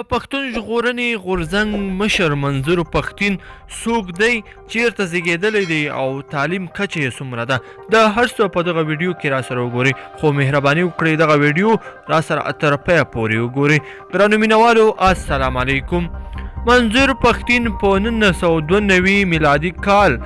پښتون ژغورنې غورځنګ مشر منظور پښتين څوک دی، چیرته زیږیدلی دی او تعلیم کچه یې څومره ده، د هر څه په دغه ویډیو کې را سره وګورئ. خو مهرباني وکړئ دغه ویډیو را سره تر پایه پورې وګورئ. ګرانو مینوالو السلام علیکم. منظور پښتين په 1992 میلادي کال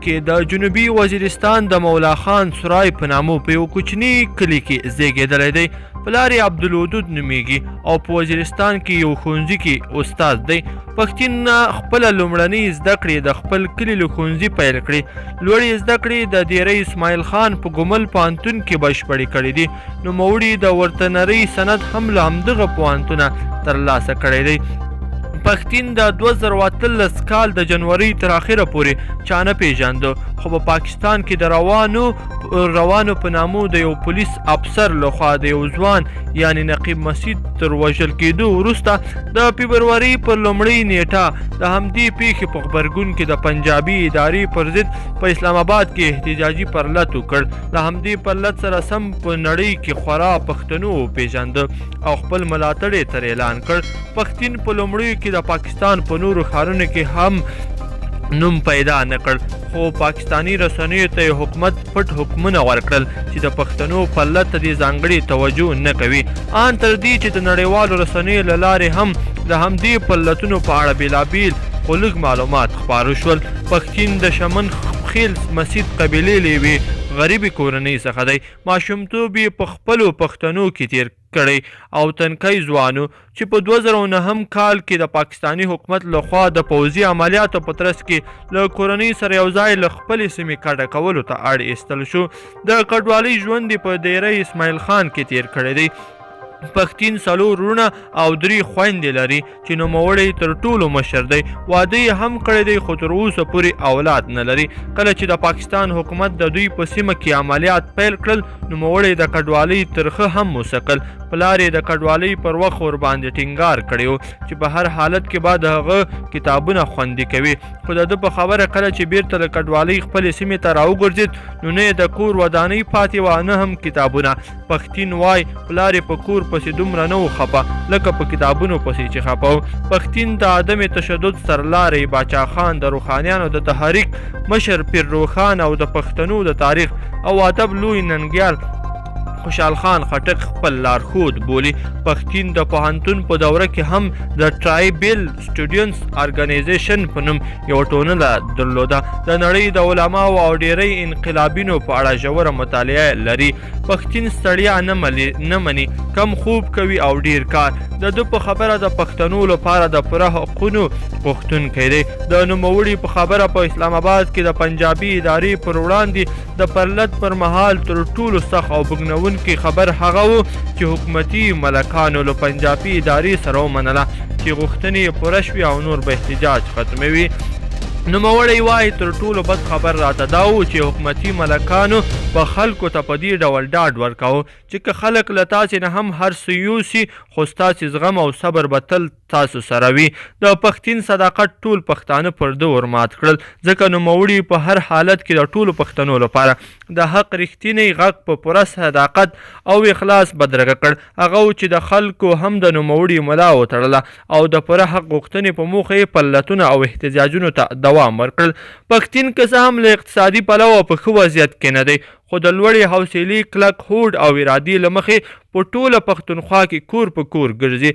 کې د جنوبي وزیرستان د مولا خان سرای په نامو په یو کوچني کلي کې زیږیدلی دی. پلار یې عبدالودود نومیږي او په وزیرستان کې یو ښوونځي کې استاد دی. پښتين خپله لومړنۍ زده کړې د خپل کلي له ښوونځي پیل کړې. لوړې زده کړې د دیرې اسماعیل خان په ګومل پوهنتون کې بشپړې کړې دي. نوموړي د ورتنرۍ سند هم له همدغه پوهنتونه ترلاسه کړی دی. پښتين د 2018 کال د جنوري تر اخره پورې چا نه پیژانده، خو په پاکستان کې د روانو په نامو د یو پولیس افسر لخوا د یو ځوان یعنی نقیب مسعود تر وژل کېدو وروسته د فبروري پر لومړۍ نیټه د همدې پیښې په غبرګون کې د پنجابي ادارې پر ضد په اسلام آباد کې احتجاجي پرلت وکړ. له همدې پرلت سره سم په نړۍ کې خورا پښتنو وپېژانده او خپل ملاتړ یې تر اعلان کړ. پښتين په لومړیو کې د پاکستان په نورو ښارونو کې هم نوم پیدا نه کړ، خو پاکستانی رسنیو ته حکومت پټ حکمونه ورکړل چې د پښتنو پرلت ته دې ځانګړې توجه نه کوي، ان تر دې چې د نړیوالو رسنیو له لارې هم د همدې پرلتونو په اړه بېلابېل خو لږ معلومات خپاره شول. پښتين د شمن خیل مسعود قبیلې له یوې غریبې کورنۍ څخه دی. ماشومتوب یې په خپلو پښتنو کې تیر کړی او تنکی ځوان چې په 2009 کال کې د پاکستانی حکومت لخوا د پوځي عملیاتو په ترڅ کې له کورنۍ سره یو ځای له خپلې سیمې کډه کولو ته اړ ایستل شو. د کډوالۍ ژوند یې په دیره اسماعیل خان کې تیر کړی دی. پښتين 4 وروڼه او 3 خویندې لري چې نوموړی تر ټولو مشر دی. واده یې هم کړی دی خو تر اوسه پورې اولاد نه لري. کله چې د پاکستان حکومت د دوی په سیمه کې عملیات پیل کړل، نوموړی د کډوالۍ ترخه هم وسکل. پلار یې د کډوالۍ پر وخت ورباندې ټینګار کړی و چې په هر حالت کې به د هغه کتابونه خوندي کوي، خو د ده په خبره کله چې بیرته له کډوالۍ خپلې سیمې ته راوګرځېد نو نه یې د کور ودانۍ پاتې وه نه هم کتابونه. پښتين وایي پلار یې په کور پسې دومره نه و خفه لکه په کتابونو پسې چې خفه و. پښتين د عدم تشدد سرلاری باچا خان، د روښانیانو د تحریک مشر پیر روښان او د پښتنو د تاریخ او ادب لوی ننګیال خوشحال خان خټک خپل لارښود بولي. پښتين د پوهنتون په دوره کې هم د ټرایبل سټوډنټس ارګنایزیشن په نوم یو ټولنه درلوده. د نړۍ د علماو او ډیری انقلابینو په اړه ژوره مطالعه لري. پښتين ستړیا نه مني، کم خوب کوي او ډیر کار. د ده په خبره د پښتنو لپاره د پوره حقونو غوښتونکی دی. د نوموړي په خبره په اسلام آباد کې د پنجابي ادارې پر وړاندې د پرلت پر مهال تر ټولو سخت او بګنون کې خبر هغه و چې حکومتي ملکانو له پنجابي ادارې سره ومنله چې غوښتنې یې پوره شوي او نور به احتجاج ختموي. نوموړی وایي تر ټولو بد خبر راته دا و چې حکومتي ملکانو په خلکو ته په دې ډول ډاډ ورکاوه چې که خلک له تاسې نه هم هر څه یوسي خو ستاسې زغم او صبر به تل تاسو سره وي. د پښتين صداقت ټول پښتانه پر ده ورمات کړل، ځکه نوموړي په هر حالت کې د ټولو پښتنو لپاره د حق رښتینی غږ په پوره صداقت او اخلاص بدرګه کړ. هغه و چې د خلکو هم د نوموړي ملا وتړله او د پوره حق غوښتنې په موخه یې پرلتونه او احتجاجونو ته دوام ورکړل. پښتين که څه هم له اقتصادي پلوه په ښه وضعیت کې نه دی، خو د لوړې حوصلې، کلک هوډ او ارادې له مخې په ټوله پښتونخوا کې کور په کور ګرځي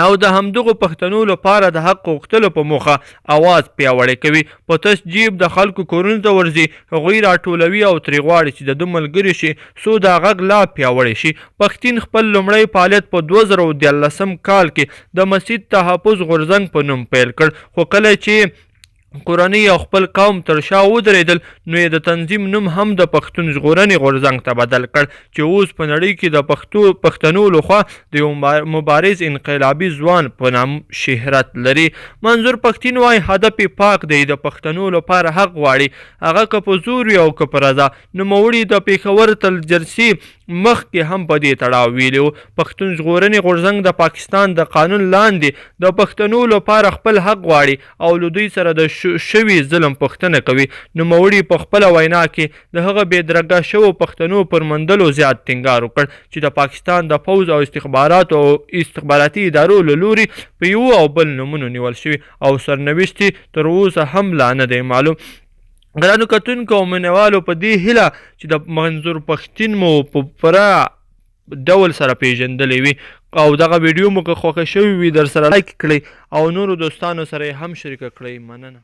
او د همدغو پښتنو لپاره د حق غوښتلو په موخه اواز پیاوړی کوي. په تش جیب د خلکو کورونو ته ورځي، هغوی راټولوي او ترې غواړي چې د ده ملګري شي څو دا غږ لا پیاوړی شي. پښتين خپل لومړی فعالیت په 2013 کال کې د مسعود تحفظ غورځنګ په نوم پیل کړ، خو کله چې کورنۍ او خپل قوم تر شا ودرېدل نو یې د تنظیم نوم هم د پښتون ژغورنې غورځنګ ته بدل کړ چې اوس په نړۍ کې د پښتنو لخوا د یو مبارز انقلابي ځوان په نام شهرت لري. منظور پښتين وایي هدف یې پاک دی، د پښتنو لپاره حق غواړي، هغه که په زور وي او که په رضا. نوموړي د پېښور تلجرسي مخکې هم په دې تړاو ویلي و. پښتون ژغورنې غورځنګ د پاکستان د قانون لاندې د پښتنو لپاره خپل حق غواړي او له دوی سره د شوي ظلم پوښتنه کوي. نوموړي په خپله وینا کې د هغه بېدرګه شوو پښتنو پر موندلو زیات ټینګار وکړ چې د پاکستان د پوځ او استخباراتي ادارو له لوري په یو او بل نومونو نیول شوي او سرنوشت تر اوسه هم لا نه دی معلوم. ګرانو کتونکو او مینوالو په دې هیله چې د منظور پښتین مو په پوره ډول سره پیژندلی وي او دغه ویډیو مو که خوښه شوې وي در سره لایک کړئ او نورو دوستانو سره یې هم شریکه کړئ. مننه.